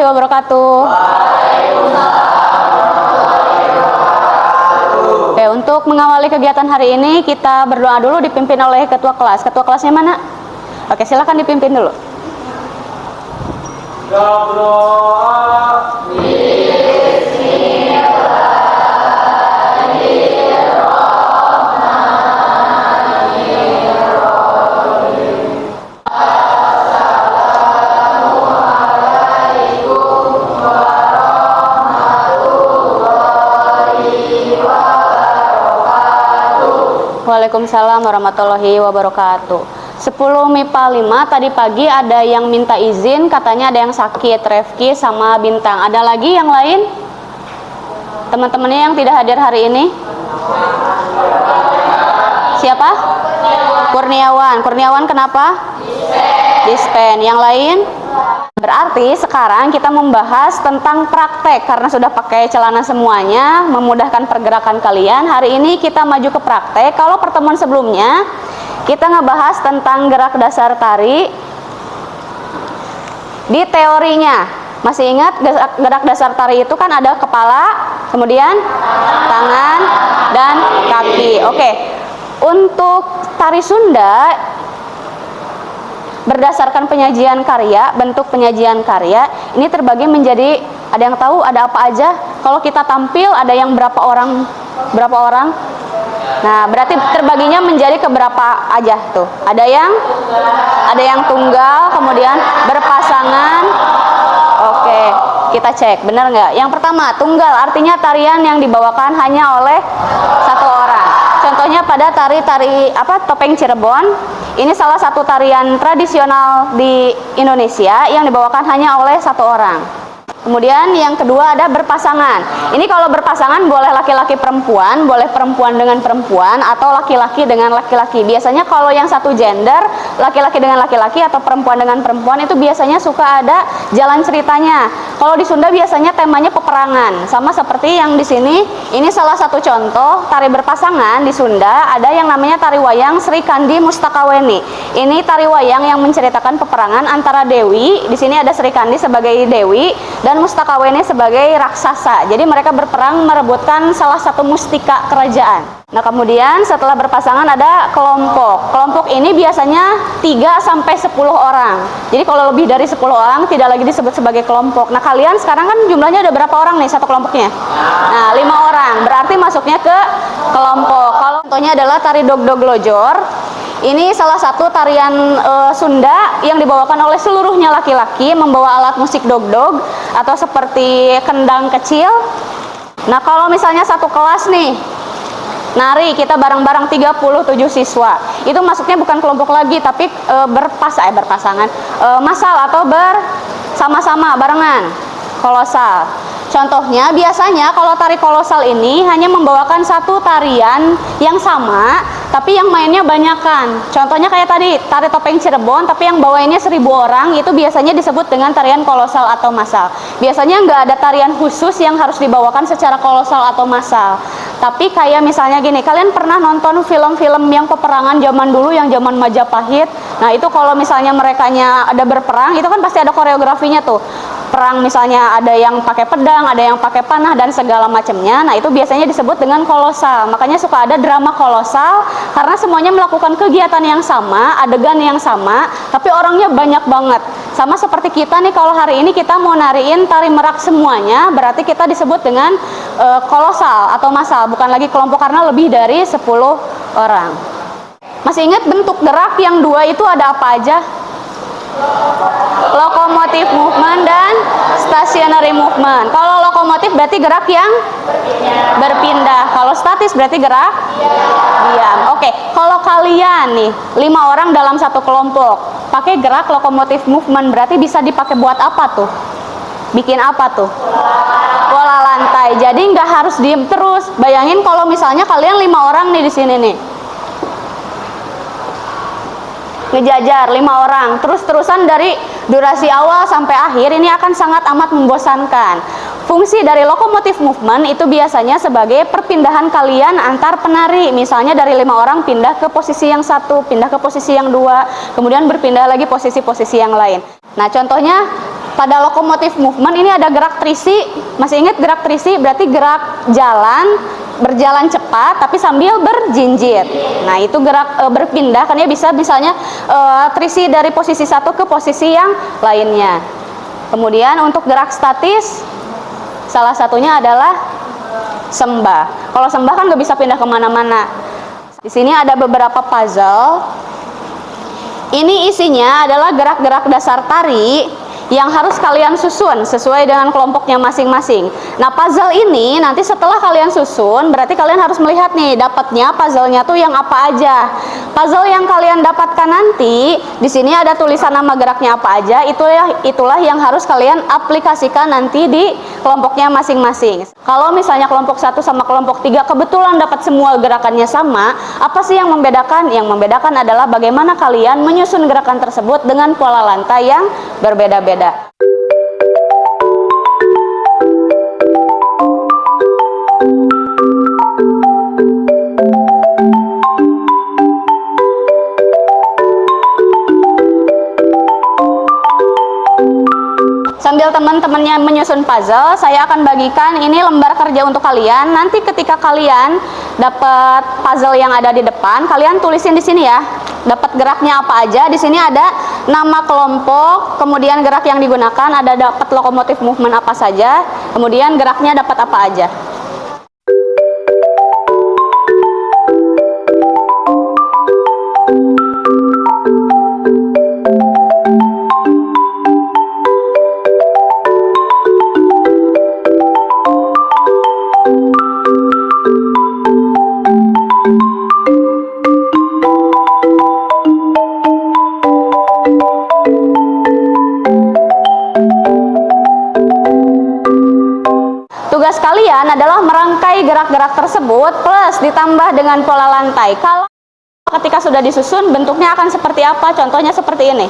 wabarakatuh. Oke, untuk mengawali kegiatan hari ini kita berdoa dulu dipimpin oleh ketua kelas. Ketua kelasnya mana? Oke, silakan dipimpin dulu. Waalaikumsalam warahmatullahi wabarakatuh. 10 MIPA 5 tadi pagi ada yang minta izin, katanya ada yang sakit, Refki sama Bintang. Ada lagi yang lain? Teman-temannya yang tidak hadir hari ini? Siapa? Kurniawan. Kurniawan kenapa? Dispen. Yang lain? Berarti sekarang kita membahas tentang praktek. Karena sudah pakai celana semuanya, memudahkan pergerakan kalian. Hari ini kita maju ke praktek. Kalau pertemuan sebelumnya kita ngebahas tentang gerak dasar tari di teorinya. Masih ingat gerak dasar tari itu kan ada kepala, kemudian tangan dan kaki. Oke. Untuk tari Sunda berdasarkan penyajian karya, bentuk penyajian karya ini terbagi menjadi, ada yang tahu ada apa aja? Kalau kita tampil ada yang berapa orang? Berapa orang? Nah, berarti terbaginya menjadi keberapa aja tuh? Ada yang tunggal, kemudian berpasangan. Oke, kita cek benar nggak? Yang pertama, tunggal artinya tarian yang dibawakan hanya oleh satu orang. Contohnya pada tari-tari topeng Cirebon. Ini salah satu tarian tradisional di Indonesia yang dibawakan hanya oleh satu orang. Kemudian yang kedua ada berpasangan. Ini kalau berpasangan boleh laki-laki perempuan, boleh perempuan dengan perempuan, atau laki-laki dengan laki-laki. Biasanya kalau yang satu gender, laki-laki dengan laki-laki atau perempuan dengan perempuan, itu biasanya suka ada jalan ceritanya. Kalau di Sunda biasanya temanya peperangan. Sama seperti yang di sini, ini salah satu contoh tari berpasangan di Sunda, ada yang namanya tari wayang Sri Kandi Mustakaweni. Ini tari wayang yang menceritakan peperangan antara dewi. Di sini ada Sri Kandi sebagai dewi dan Mustakaweni sebagai raksasa. Jadi mereka berperang merebutkan salah satu mustika kerajaan. Nah, kemudian setelah berpasangan ada kelompok. Kelompok ini biasanya 3 sampai 10 orang. Jadi kalau lebih dari 10 orang tidak lagi disebut sebagai kelompok. Nah, kalian sekarang kan jumlahnya ada berapa orang nih satu kelompoknya? Nah, 5 orang. Berarti masuknya ke kelompok. Kalau contohnya adalah tari Dogdog Lojor. Ini salah satu tarian Sunda yang dibawakan oleh seluruhnya laki-laki, membawa alat musik dogdog atau seperti kendang kecil. Nah, kalau misalnya satu kelas nih nari, kita bareng-bareng 37 siswa, itu masuknya bukan kelompok lagi, tapi berpasangan, massal atau bersama-sama barengan, kolosal. Contohnya biasanya kalau tari kolosal ini hanya membawakan satu tarian yang sama, tapi yang mainnya banyakan. Contohnya kayak tadi, tari topeng Cirebon, tapi yang bawainnya 1000 orang, itu biasanya disebut dengan tarian kolosal atau massal. Biasanya nggak ada tarian khusus yang harus dibawakan secara kolosal atau massal. Tapi kayak misalnya gini, kalian pernah nonton film-film yang peperangan zaman dulu, yang zaman Majapahit? Nah, itu kalau misalnya merekanya ada berperang, itu kan pasti ada koreografinya tuh. Perang misalnya ada yang pakai pedang, ada yang pakai panah dan segala macamnya. Nah, itu biasanya disebut dengan kolosal. Makanya suka ada drama kolosal karena semuanya melakukan kegiatan yang sama, adegan yang sama, tapi orangnya banyak banget. Sama seperti kita nih, kalau hari ini kita mau nariin tari merak semuanya, berarti kita disebut dengan kolosal atau massal, bukan lagi kelompok karena lebih dari 10 orang. Masih ingat bentuk gerak yang 2 itu ada apa aja? Lokomotif movement dan stationary movement. Kalau lokomotif berarti gerak yang berpindah. Kalau statis berarti gerak diam. Oke, kalau kalian nih 5 orang dalam satu kelompok pakai gerak lokomotif movement, berarti bisa dipakai buat apa tuh? Bikin apa tuh? Pola lantai. Jadi nggak harus diem terus. Bayangin kalau misalnya kalian 5 orang nih di sini nih, ngejajar 5 orang terus-terusan dari durasi awal sampai akhir, ini akan sangat amat membosankan. Fungsi dari lokomotif movement itu biasanya sebagai perpindahan kalian antar penari. Misalnya dari 5 orang pindah ke posisi yang satu, pindah ke posisi yang 2, kemudian berpindah lagi posisi-posisi yang lain. Nah, contohnya pada lokomotif movement ini ada gerak trisi. Masih ingat gerak trisi? Berarti gerak jalan, berjalan cepat tapi sambil berjinjit. Nah, itu gerak berpindah kan ya, bisa misalnya trisi dari posisi satu ke posisi yang lainnya. Kemudian untuk gerak statis, salah satunya adalah sembah. Kalau sembah kan nggak bisa pindah kemana-mana. Di sini ada beberapa puzzle. Ini isinya adalah gerak-gerak dasar tari yang harus kalian susun sesuai dengan kelompoknya masing-masing. Nah, puzzle ini nanti setelah kalian susun, berarti kalian harus melihat nih, dapatnya puzzle-nya tuh yang apa aja. Puzzle yang kalian dapatkan nanti, di sini ada tulisan nama geraknya apa aja, itulah yang harus kalian aplikasikan nanti di kelompoknya masing-masing. Kalau misalnya kelompok 1 sama kelompok 3 kebetulan dapat semua gerakannya sama, apa sih yang membedakan? Yang membedakan adalah bagaimana kalian menyusun gerakan tersebut dengan pola lantai yang berbeda-beda. Sambil teman-temannya menyusun puzzle, saya akan bagikan ini lembar kerja untuk kalian. Nanti ketika kalian dapat puzzle yang ada di depan, kalian tulisin di sini ya. Dapat geraknya apa aja? Di sini ada nama kelompok, kemudian gerak yang digunakan, ada dapat lokomotif movement apa saja, kemudian geraknya dapat apa aja. Tugas kalian adalah merangkai gerak-gerak tersebut plus ditambah dengan pola lantai. Kalau ketika sudah disusun, bentuknya akan seperti apa? Contohnya seperti ini.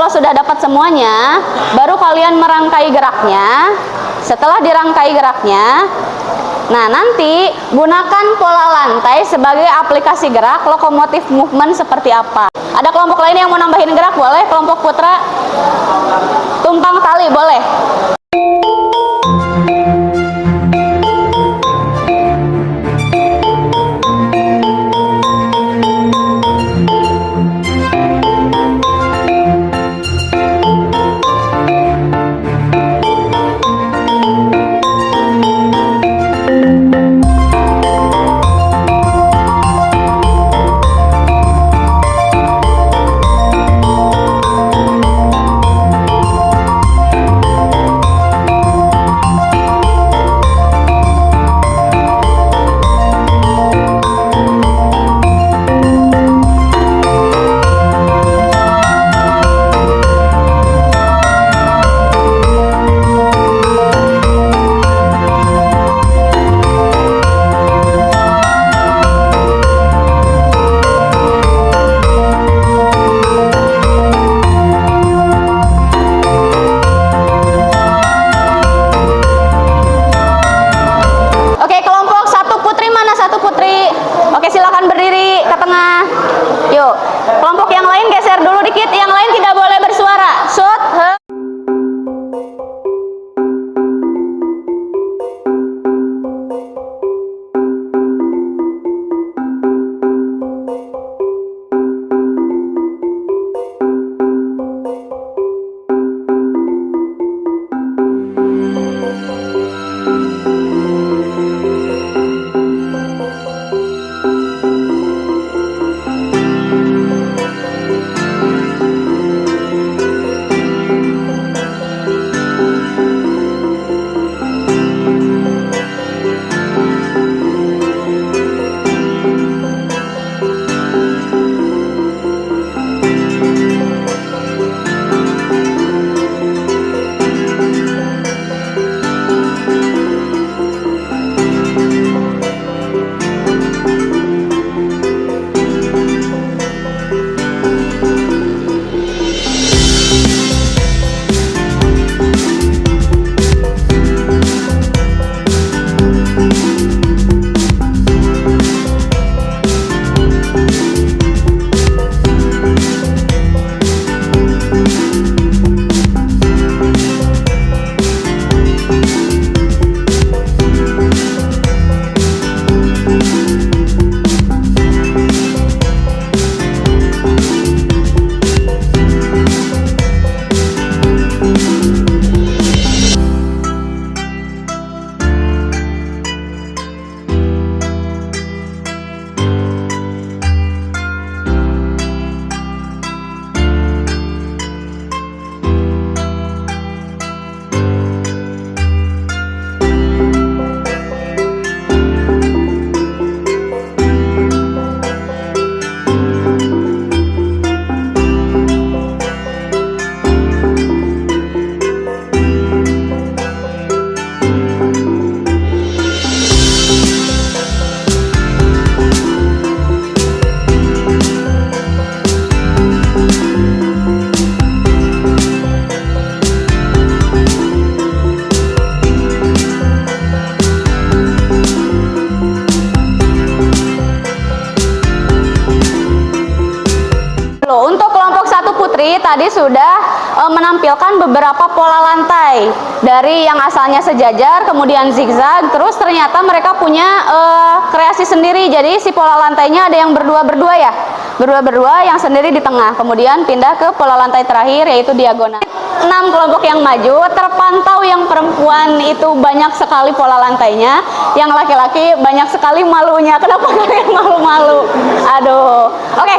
Sudah dapat semuanya, baru kalian merangkai geraknya. Setelah dirangkai geraknya, nah nanti gunakan pola lantai sebagai aplikasi gerak lokomotif movement seperti apa. Ada kelompok lain yang mau nambahin gerak? Boleh. Kelompok putra tumpang tali boleh. tadi sudah menampilkan beberapa pola lantai dari yang asalnya sejajar, kemudian zigzag, terus ternyata mereka punya kreasi sendiri. Jadi si pola lantainya ada yang berdua-berdua ya, berdua-berdua, yang sendiri di tengah, kemudian pindah ke pola lantai terakhir yaitu diagonal. 6 kelompok yang maju, terpantau yang perempuan itu banyak sekali pola lantainya, yang laki-laki banyak sekali malunya. Kenapa kalian malu-malu? Aduh. Oke,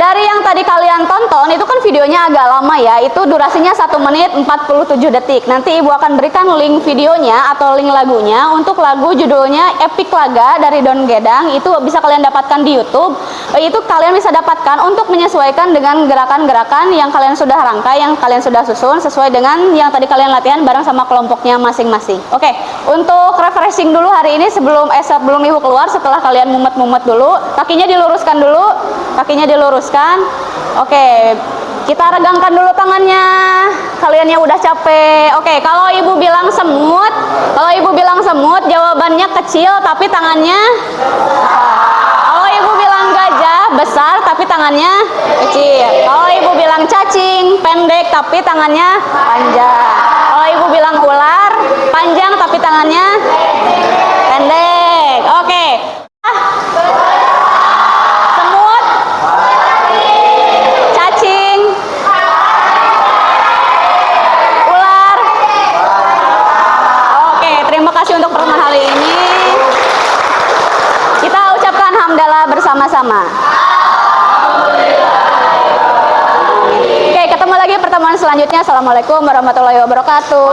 dari yang tadi kalian tonton itu kan videonya agak lama ya, itu durasinya 1 menit 47 detik. Nanti Ibu akan berikan link videonya atau link lagunya. Untuk lagu judulnya Epic Laga dari Don Gedang, itu bisa kalian dapatkan di YouTube. Itu kalian bisa dapatkan untuk menyesuaikan dengan gerakan-gerakan yang kalian sudah rangkai, yang kalian sudah susun sesuai dengan yang tadi kalian latihan bareng sama kelompoknya masing-masing. Oke, untuk refreshing dulu hari ini sebelum Ibu keluar, setelah kalian mumet-mumet dulu, kakinya diluruskan dulu, kakinya diluruskan. Oke, kita regangkan dulu tangannya. Kaliannya udah capek. Oke, kalau Ibu bilang semut, jawabannya kecil tapi tangannya kalau Ibu bilang gajah, besar tapi tangannya kecil. Kalau Ibu bilang cacing, pendek tapi tangannya panjang. Kalau Ibu bilang ular, panjang tapi tangannya pendek. Oke. Semut, cacing, ular. Oke, terima kasih untuk pertemuan hari ini. Kita ucapkan hamdalah bersama-sama. Oke, ketemu lagi pertemuan selanjutnya. Assalamualaikum warahmatullahi wabarakatuh.